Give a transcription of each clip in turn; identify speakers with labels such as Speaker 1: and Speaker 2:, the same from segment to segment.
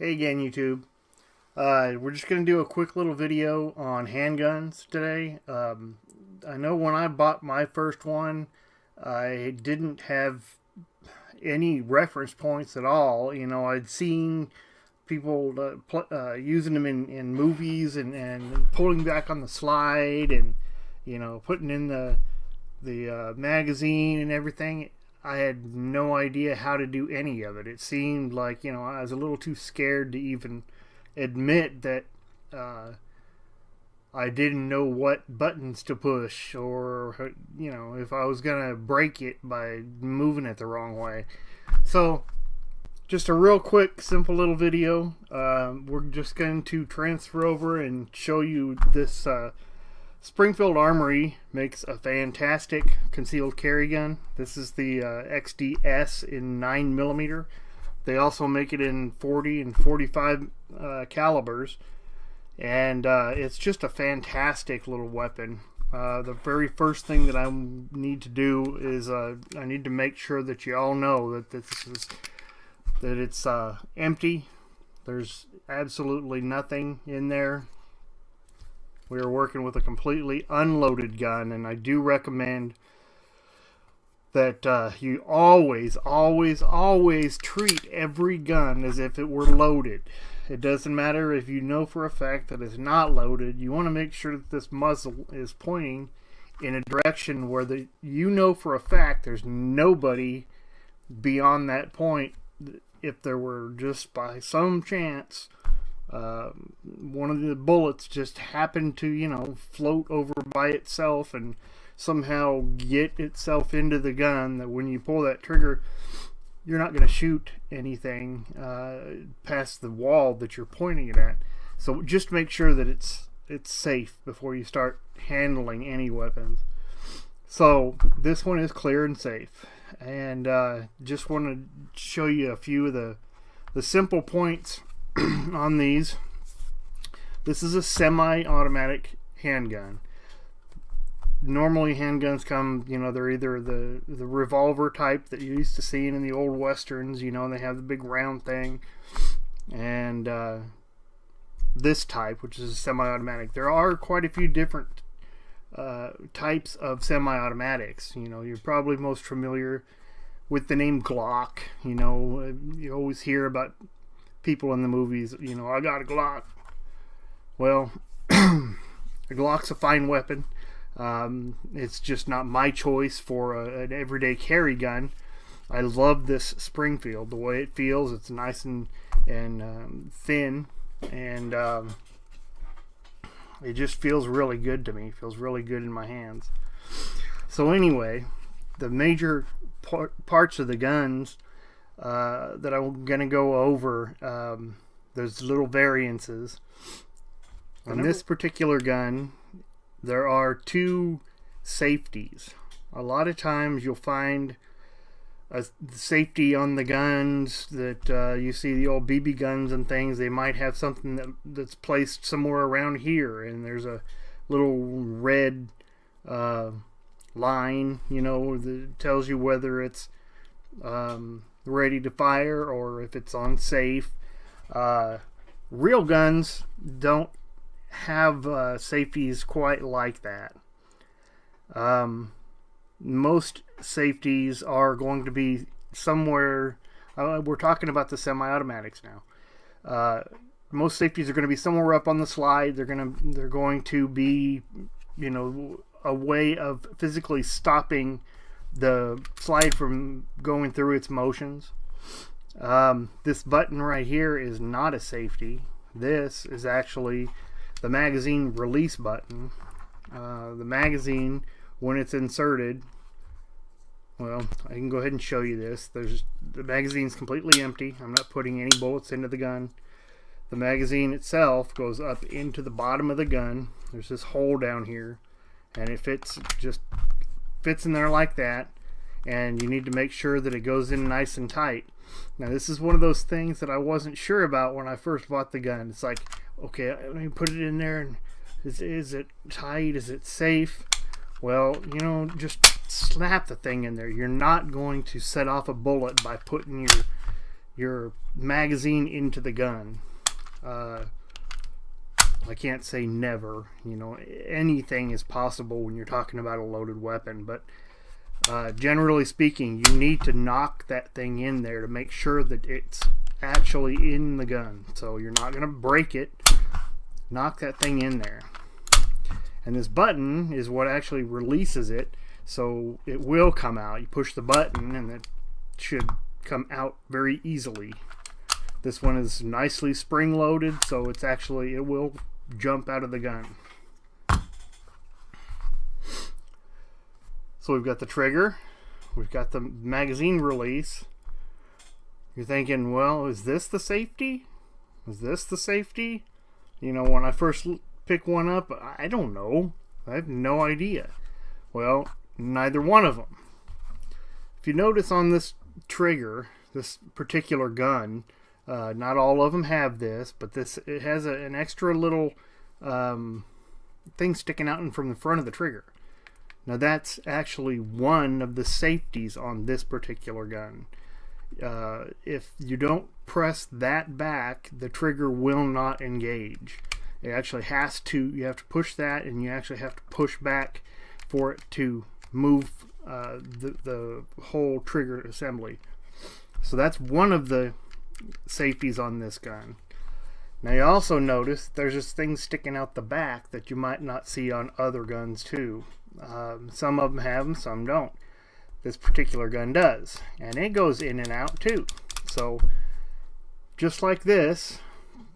Speaker 1: Hey again, YouTube. We're just going to do a quick little video on handguns today. I know when I bought my first one, I didn't have any reference points at all. You know, I'd seen people using them in movies and pulling back on the slide and, you know, putting in the magazine and everything. I had no idea how to do any of it. It seemed like, you know, I was a little too scared to even admit that I didn't know what buttons to push, or, you know, if I was going to break it by moving it the wrong way. So, just a real quick, simple little video. We're just going to transfer over and show you this Springfield Armory makes a fantastic concealed carry gun. This is the XDS in 9mm. They also make it in 40 and 45 calibers, and it's just a fantastic little weapon. The very first thing that I need to do is I need to make sure that you all know that it's empty. There's absolutely nothing in there. We are working with a completely unloaded gun, and I do recommend that you always treat every gun as if it were loaded. It doesn't matter if you know for a fact that it's not loaded. You want to make sure that this muzzle is pointing in a direction where you know for a fact there's nobody beyond that point. If there were just by some chance one of the bullets just happened to, you know, float over by itself and somehow get itself into the gun, that when you pull that trigger, you're not going to shoot anything past the wall that you're pointing it at. So just make sure that it's safe before you start handling any weapons. So this one is clear and safe, and just want to show you a few of the simple points on these. This is a semi-automatic handgun. Normally handguns come, you know, they're either the revolver type that you used to see in the old westerns, you know, they have the big round thing, and this type, which is a semi-automatic. There are quite a few different types of semi-automatics. You know, you're probably most familiar with the name Glock. You know, you always hear about people in the movies, you know, I got a Glock. Well, a Glock's a fine weapon. It's just not my choice for an everyday carry gun. I love this Springfield, the way it feels. It's nice and thin, and it just feels really good to me. It feels really good in my hands. So anyway, the major parts of the guns that I'm going to go over, there's little variances. On this particular gun, there are two safeties. A lot of times you'll find a safety on the guns that you see the old BB guns and things. They might have something that's placed somewhere around here, and there's a little red line, you know, that tells you whether it's ready to fire or if it's on safe. Real guns don't have safeties quite like that. Most safeties are going to be somewhere, we're talking about the semi-automatics now. Most safeties are going to be somewhere up on the slide. They're going to be, you know, a way of physically stopping the slide from going through its motions. This button right here is not a safety. This is actually the magazine release button. The magazine, when it's inserted, well, I can go ahead and show you this. The magazine's completely empty. I'm not putting any bullets into the gun. The magazine itself goes up into the bottom of the gun. There's this hole down here, and it just fits in there like that, and you need to make sure that it goes in nice and tight. Now this is one of those things that I wasn't sure about when I first bought the gun. It's like, okay, let me put it in there, and is it tight? Is it safe? Well, you know, just slap the thing in there. You're not going to set off a bullet by putting your magazine into the gun. I can't say never, you know, anything is possible when you're talking about a loaded weapon, but generally speaking, you need to knock that thing in there to make sure that it's actually in the gun. So you're not going to break it. Knock that thing in there. And this button is what actually releases it, so it will come out. You push the button and it should come out very easily. This one is nicely spring loaded, so it's actually, it will jump out of the gun. So we've got the trigger, we've got the magazine release. You're thinking, well, is this the safety? Is this the safety? You know, when I first pick one up, I don't know. I have no idea. Well, neither one of them. If you notice on this trigger, this particular gun, not all of them have this, but it has an extra little thing sticking out from the front of the trigger. Now that's actually one of the safeties on this particular gun. If you don't press that back, the trigger will not engage. It actually has to, you have to push that, and you actually have to push back for it to move the whole trigger assembly. So that's one of the safeties on this gun. Now you also notice there's this thing sticking out the back that you might not see on other guns too. Some of them have them, some don't. This particular gun does, and it goes in and out too. So just like this,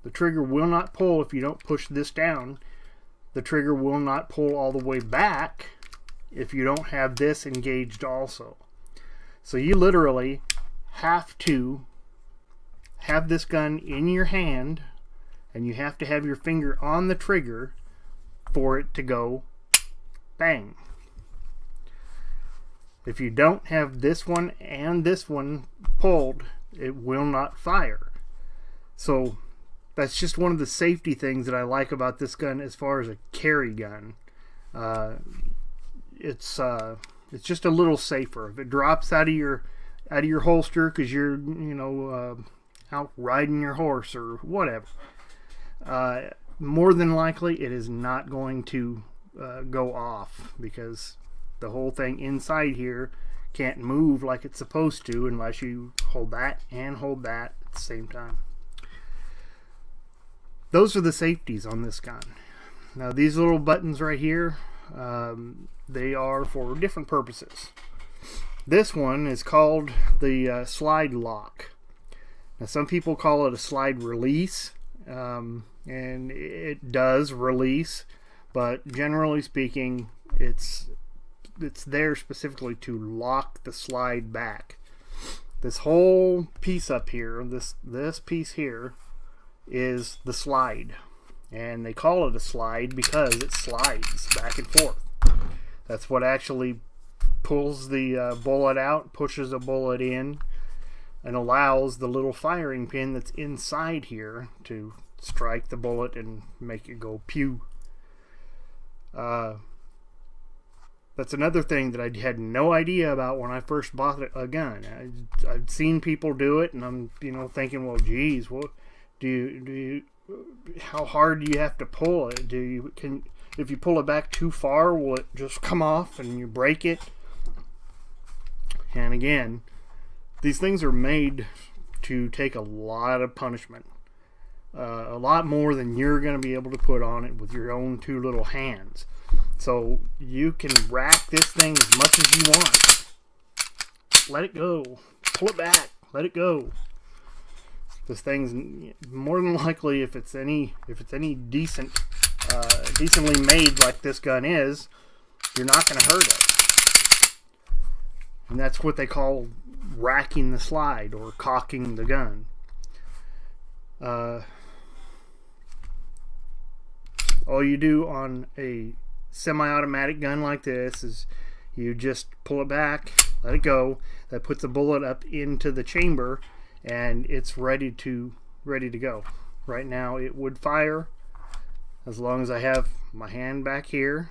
Speaker 1: the trigger will not pull if you don't push this down. The trigger will not pull all the way back if you don't have this engaged also. So you literally have to have this gun in your hand, and you have to have your finger on the trigger for it to go bang. If you don't have this one and this one pulled, it will not fire. So that's just one of the safety things that I like about this gun as far as a carry gun. It's just a little safer. If it drops out of your holster because you're out riding your horse or whatever, more than likely it is not going to go off, because the whole thing inside here can't move like it's supposed to unless you hold that and hold that at the same time. Those are the safeties on this gun. Now these little buttons right here, they are for different purposes. This one is called the slide lock. Now some people call it a slide release, and it does release, but generally speaking it's there specifically to lock the slide back. This whole piece up here, this piece here, is the slide, and they call it a slide because it slides back and forth. That's what actually pulls the bullet out, pushes a bullet in, and allows the little firing pin that's inside here to strike the bullet and make it go pew. That's another thing that I had no idea about when I first bought a gun. I've seen people do it, and I'm thinking, well, geez, what do you how hard do you have to pull it? If you pull it back too far, will it just come off and you break it? And again, these things are made to take a lot of punishment, a lot more than you're going to be able to put on it with your own two little hands. So you can rack this thing as much as you want. Let it go. Pull it back. Let it go. This thing's more than likely, if it's any decently made like this gun is, you're not going to hurt it. And that's what they call racking the slide or cocking the gun. All you do on a semi-automatic gun like this is you just pull it back, let it go. That puts the bullet up into the chamber, and it's ready to go. Right now it would fire as long as I have my hand back here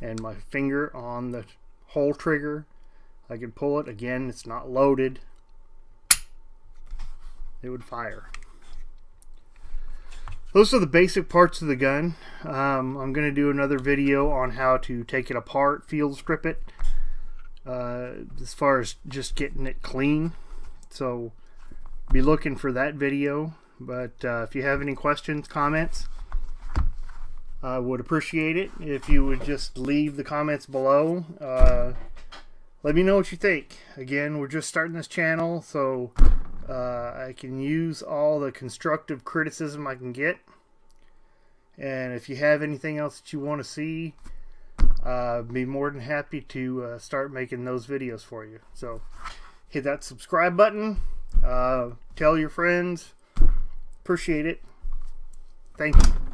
Speaker 1: and my finger on the whole trigger. I can pull it. Again, it's not loaded. it would fire. Those are the basic parts of the gun. I'm going to do another video on how to take it apart, field strip it, as far as just getting it clean. So be looking for that video. But if you have any questions, comments, I would appreciate it if you would just leave the comments below. Let me know what you think. Again, we're just starting this channel, so I can use all the constructive criticism I can get. And if you have anything else that you want to see, be more than happy to start making those videos for you. So hit that subscribe button. Tell your friends. Appreciate it. Thank you.